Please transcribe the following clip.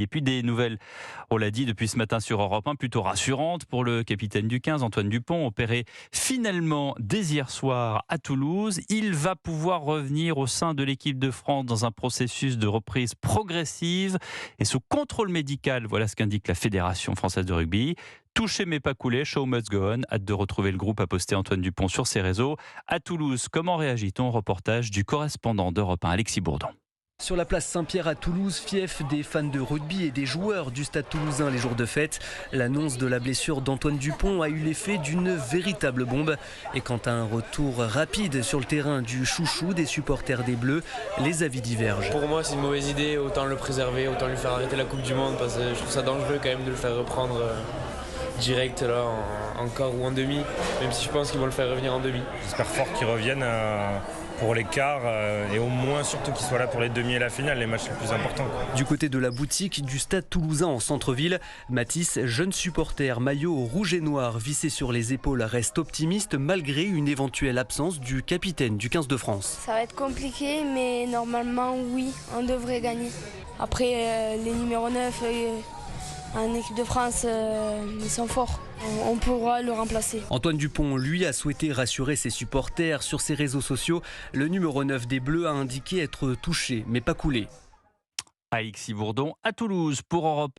Et puis des nouvelles, on l'a dit depuis ce matin sur Europe 1, plutôt rassurantes pour le capitaine du 15, Antoine Dupont, opéré finalement dès hier soir à Toulouse. Il va pouvoir revenir au sein de l'équipe de France dans un processus de reprise progressive et sous contrôle médical. Voilà ce qu'indique la Fédération française de rugby. Touché mais pas coulé, show must go on. Hâte de retrouver le groupe, a posté Antoine Dupont sur ses réseaux. À Toulouse, comment réagit-on? Reportage du correspondant d'Europe 1, Alexis Bourdon. Sur la place Saint-Pierre à Toulouse, fief des fans de rugby et des joueurs du stade toulousain les jours de fête, l'annonce de la blessure d'Antoine Dupont a eu l'effet d'une véritable bombe. Et quant à un retour rapide sur le terrain du chouchou des supporters des Bleus, les avis divergent. Pour moi, c'est une mauvaise idée, autant le préserver, autant lui faire arrêter la Coupe du Monde, parce que je trouve ça dangereux quand même de le faire reprendre direct là, en quart ou en demi, même si je pense qu'ils vont le faire revenir en demi. J'espère fort qu'ils reviennent pour les quarts et au moins surtout qu'ils soient là pour les demi et la finale, les matchs les plus importants. Du côté de la boutique du stade toulousain en centre-ville, Mathis, jeune supporter maillot rouge et noir vissé sur les épaules, reste optimiste malgré une éventuelle absence du capitaine du 15 de France. Ça va être compliqué, mais normalement oui, on devrait gagner. Après les numéros 9 en équipe de France, ils sont forts. On pourra le remplacer. Antoine Dupont, lui, a souhaité rassurer ses supporters sur ses réseaux sociaux. Le numéro 9 des Bleus a indiqué être touché, mais pas coulé. Alexis Bourdon à Toulouse pour Europe